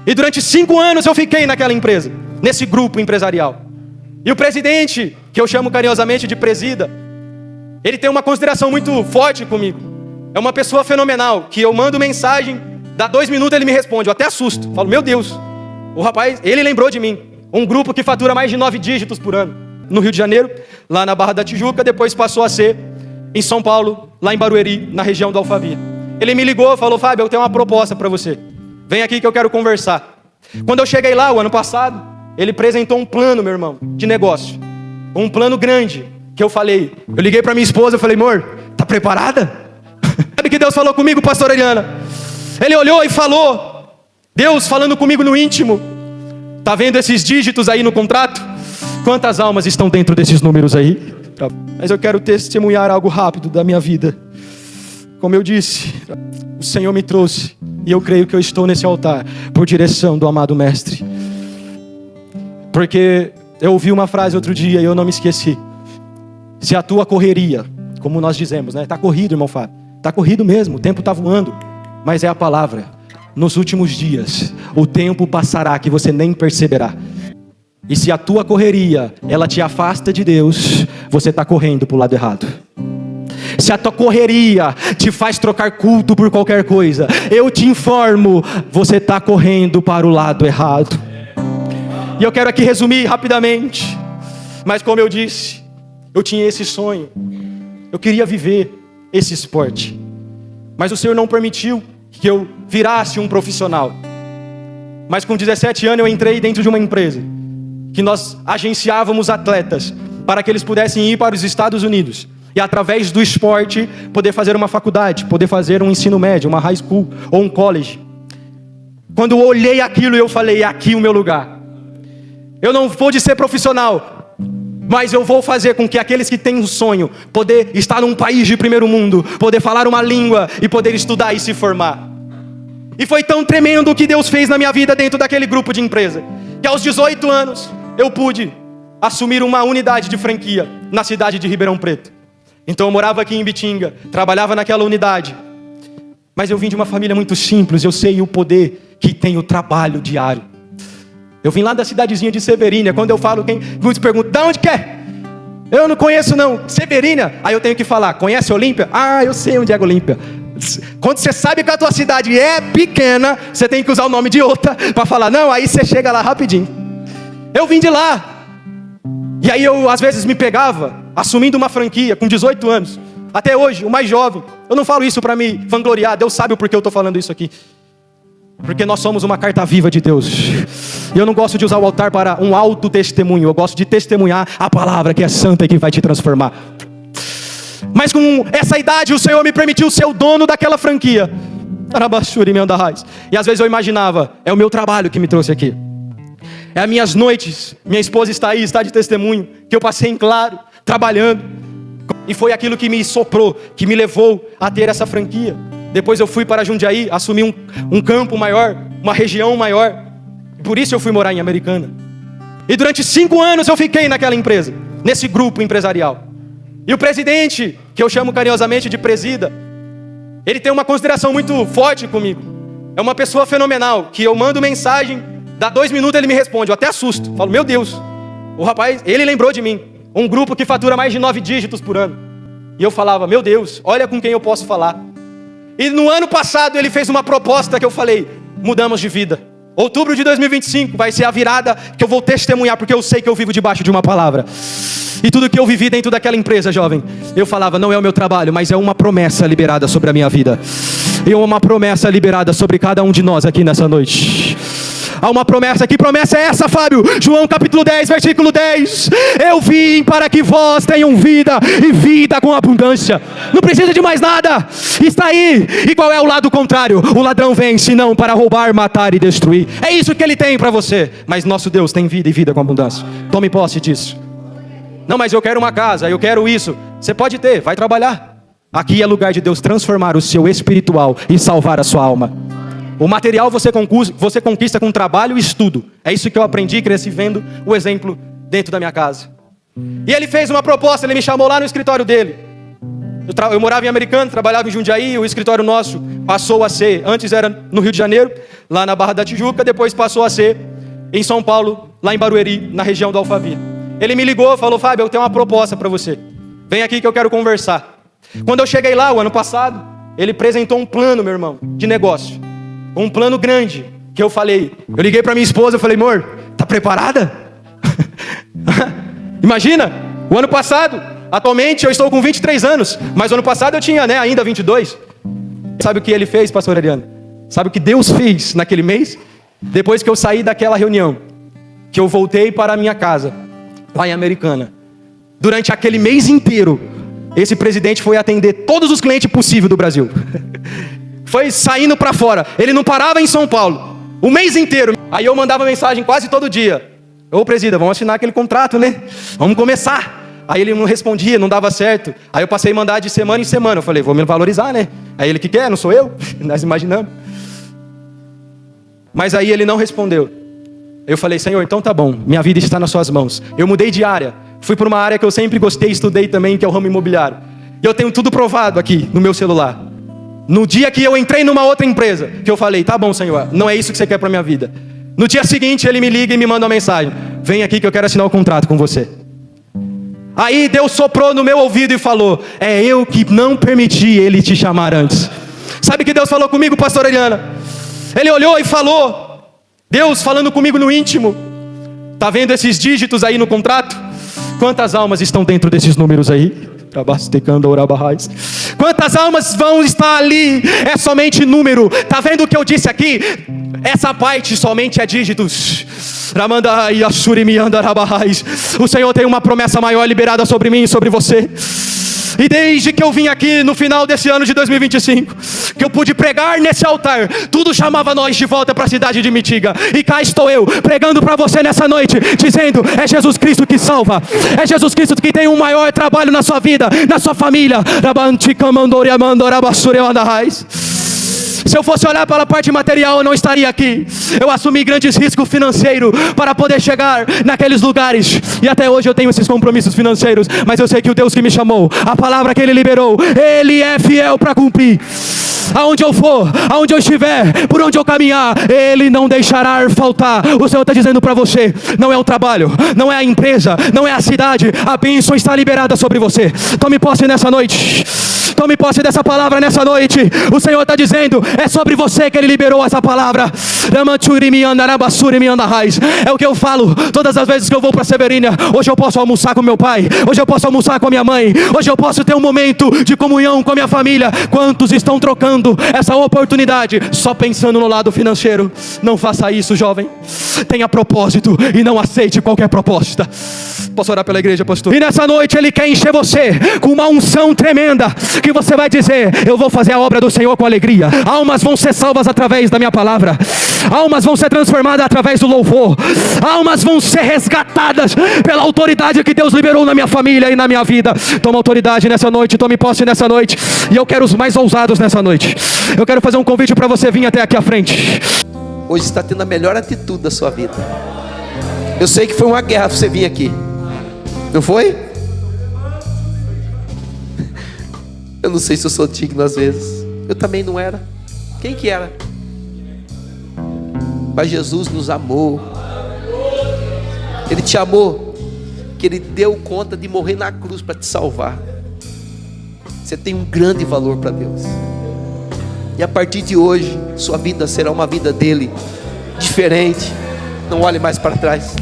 E durante 5 anos eu fiquei naquela empresa, nesse grupo empresarial. E o presidente, que eu chamo carinhosamente de presida, ele tem uma consideração muito forte comigo. É uma pessoa fenomenal, que eu mando mensagem, dá 2 minutos ele me responde, eu até assusto. Falo, meu Deus, o rapaz, ele lembrou de mim. Um grupo que fatura mais de 9 dígitos por ano, no Rio de Janeiro, lá na Barra da Tijuca, depois passou a ser em São Paulo, lá em Barueri, na região do Alphaville. Ele me ligou, falou, Fábio, eu tenho uma proposta para você. Vem aqui que eu quero conversar. Quando eu cheguei lá, o ano passado, ele apresentou um plano, meu irmão, de negócio. Um plano grande, que eu falei. Eu liguei para minha esposa, eu falei, amor, tá preparada? Sabe que Deus falou comigo, pastor Ariana? Ele olhou e falou, Deus falando comigo no íntimo. Tá vendo esses dígitos aí no contrato? Quantas almas estão dentro desses números aí? Mas eu quero testemunhar algo rápido da minha vida. Como eu disse, o Senhor me trouxe. E eu creio que eu estou nesse altar por direção do amado mestre. Porque eu ouvi uma frase outro dia e eu não me esqueci. Se a tua correria, como nós dizemos, né? Tá corrido, irmão Fábio. Tá corrido mesmo, o tempo tá voando. Mas é a palavra. Nos últimos dias, o tempo passará que você nem perceberá. E se a tua correria, ela te afasta de Deus, você está correndo para o lado errado. Se a tua correria te faz trocar culto por qualquer coisa, eu te informo, você está correndo para o lado errado. E eu quero aqui resumir rapidamente. Mas como eu disse, eu tinha esse sonho. Eu queria viver esse esporte. Mas o Senhor não permitiu que eu virasse um profissional. Mas com 17 anos eu entrei dentro de uma empresa que nós agenciávamos atletas para que eles pudessem ir para os Estados Unidos e através do esporte poder fazer uma faculdade, poder fazer um ensino médio, uma high school ou um college. Quando eu olhei aquilo, eu falei, é aqui o meu lugar. Eu não vou de ser profissional, mas eu vou fazer com que aqueles que têm um sonho, poder estar num país de primeiro mundo, poder falar uma língua e poder estudar e se formar. E foi tão tremendo o que Deus fez na minha vida dentro daquele grupo de empresa, que aos 18 anos eu pude assumir uma unidade de franquia na cidade de Ribeirão Preto. Então eu morava aqui em Bitinga, trabalhava naquela unidade. Mas eu vim de uma família muito simples, eu sei o poder que tem o trabalho diário. Eu vim lá da cidadezinha de Severínia. Quando eu falo, muitos perguntam, de onde que é? Eu não conheço não, Severínia. Aí eu tenho que falar, conhece Olímpia? Ah, eu sei onde é Olímpia. Quando você sabe que a tua cidade é pequena, você tem que usar o nome de outra para falar, não, aí você chega lá rapidinho. Eu vim de lá. E aí eu às vezes me pegava assumindo uma franquia com 18 anos. Até hoje, o mais jovem. Eu não falo isso para me vangloriar, Deus sabe o porquê eu estou falando isso aqui. Porque nós somos uma carta viva de Deus. E eu não gosto de usar o altar para um autotestemunho. Eu gosto de testemunhar a palavra que é santa e que vai te transformar. Mas com essa idade o Senhor me permitiu ser o dono daquela franquia. E às vezes eu imaginava, é o meu trabalho que me trouxe aqui. É as minhas noites, minha esposa está aí, está de testemunho, que eu passei em claro, trabalhando. E foi aquilo que me soprou, que me levou a ter essa franquia. Depois eu fui para Jundiaí, assumi um campo maior, uma região maior. Por isso eu fui morar em Americana. E durante 5 anos eu fiquei naquela empresa, nesse grupo empresarial. E o presidente, que eu chamo carinhosamente de presida, ele tem uma consideração muito forte comigo. É uma pessoa fenomenal, que eu mando mensagem, dá 2 minutos ele me responde, eu até assusto. Falo, meu Deus, o rapaz, ele lembrou de mim. Um grupo que fatura mais de 9 dígitos por ano. E eu falava, meu Deus, olha com quem eu posso falar. E no ano passado ele fez uma proposta que eu falei, mudamos de vida. Outubro de 2025 vai ser a virada que eu vou testemunhar, porque eu sei que eu vivo debaixo de uma palavra. E tudo que eu vivi dentro daquela empresa, jovem, eu falava, não é o meu trabalho, mas é uma promessa liberada sobre a minha vida. E é uma promessa liberada sobre cada um de nós aqui nessa noite. Há uma promessa, que promessa é essa, Fábio? João capítulo 10, versículo 10. Eu vim para que vós tenham vida, e vida com abundância. Não precisa de mais nada, está aí. E qual é o lado contrário? O ladrão vem, senão para roubar, matar e destruir. É isso que ele tem para você. Mas nosso Deus tem vida e vida com abundância. Tome posse disso. Não, mas eu quero uma casa, eu quero isso. Você pode ter, vai trabalhar. Aqui é lugar de Deus transformar o seu espiritual e salvar a sua alma. O material você conquista com trabalho e estudo. É isso que eu aprendi e cresci vendo o exemplo dentro da minha casa. E ele fez uma proposta, ele me chamou lá no escritório dele. Eu morava em Americana, trabalhava em Jundiaí, o escritório nosso passou a ser, antes era no Rio de Janeiro, lá na Barra da Tijuca, depois passou a ser em São Paulo, lá em Barueri, na região do Alphaville. Ele me ligou, falou: Fábio, eu tenho uma proposta para você. Vem aqui que eu quero conversar. Quando eu cheguei lá, o ano passado, ele apresentou um plano, meu irmão, de negócio. Um plano grande, que eu liguei para minha esposa, eu falei: amor, tá preparada? Imagina, o ano passado, atualmente eu estou com 23 anos, mas o ano passado eu tinha, ainda 22. Sabe o que ele fez, pastor Ariano? Sabe o que Deus fez naquele mês? Depois que eu saí daquela reunião, que eu voltei para a minha casa, lá em Americana, durante aquele mês inteiro, esse presidente foi atender todos os clientes possíveis do Brasil. Foi saindo para fora. Ele não parava em São Paulo o mês inteiro. Aí eu mandava mensagem quase todo dia: ô presida, vamos assinar aquele contrato, né? Vamos começar. Aí ele não respondia, não dava certo. Aí eu passei a mandar de semana em semana. Eu falei: vou me valorizar, né? Aí ele: que quer? Não sou eu? Nós imaginamos. Mas aí ele não respondeu. Eu falei: Senhor, então tá bom, minha vida está nas suas mãos. Eu mudei de área, fui para uma área que eu sempre gostei, estudei também, que é o ramo imobiliário. E eu tenho tudo provado aqui no meu celular. No dia que eu entrei numa outra empresa, que eu falei: tá bom, Senhor, não é isso que você quer para minha vida. No dia seguinte ele me liga e me manda uma mensagem: vem aqui que eu quero assinar o contrato com você. Aí Deus soprou no meu ouvido e falou: é eu que não permiti ele te chamar antes. Sabe o que Deus falou comigo, pastor Eliana? Ele olhou e falou, Deus falando comigo no íntimo: tá vendo esses dígitos aí no contrato? Quantas almas estão dentro desses números aí? Quantas almas vão estar ali? É somente número. Tá vendo o que eu disse aqui? Essa parte somente é dígitos. O Senhor tem uma promessa maior liberada sobre mim e sobre você. E desde que eu vim aqui no final desse ano de 2025, que eu pude pregar nesse altar, tudo chamava nós de volta para a cidade de Mitiga. E cá estou eu, pregando para você nessa noite, dizendo: é Jesus Cristo que salva, é Jesus Cristo que tem um maior trabalho na sua vida, na sua família. Se eu fosse olhar pela parte material, eu não estaria aqui. Eu assumi grandes riscos financeiros para poder chegar naqueles lugares. E até hoje eu tenho esses compromissos financeiros. Mas eu sei que o Deus que me chamou, a palavra que Ele liberou, Ele é fiel para cumprir. Aonde eu for, aonde eu estiver, por onde eu caminhar, Ele não deixará faltar. O Senhor está dizendo para você: não é o trabalho, não é a empresa, não é a cidade. A bênção está liberada sobre você. Tome posse nessa noite. Tome posse dessa palavra nessa noite. O Senhor está dizendo: é sobre você que Ele liberou essa palavra. É o que eu falo todas as vezes que eu vou para Severina. Hoje eu posso almoçar com meu pai, hoje eu posso almoçar com a minha mãe, hoje eu posso ter um momento de comunhão com a minha família. Quantos estão trocando essa oportunidade só pensando no lado financeiro? Não faça isso, jovem. Tenha propósito e não aceite qualquer proposta. Posso orar pela igreja, pastor? E nessa noite Ele quer encher você com uma unção tremenda, que você vai dizer: eu vou fazer a obra do Senhor com alegria. Almas vão ser salvas através da minha palavra. Almas vão ser transformadas através do louvor. Almas vão ser resgatadas pela autoridade que Deus liberou na minha família e na minha vida. Toma autoridade nessa noite, tome posse nessa noite. E eu quero os mais ousados nessa noite. Eu quero fazer um convite para você vir até aqui à frente. Hoje está tendo a melhor atitude da sua vida. Eu sei que foi uma guerra para você vir aqui. Não foi? Eu não sei se eu sou digno às vezes. Eu também não era. Quem que era? Mas Jesus nos amou. Ele te amou, que Ele deu conta de morrer na cruz para te salvar. Você tem um grande valor para Deus. E a partir de hoje, sua vida será uma vida dele, diferente. Não olhe mais para trás.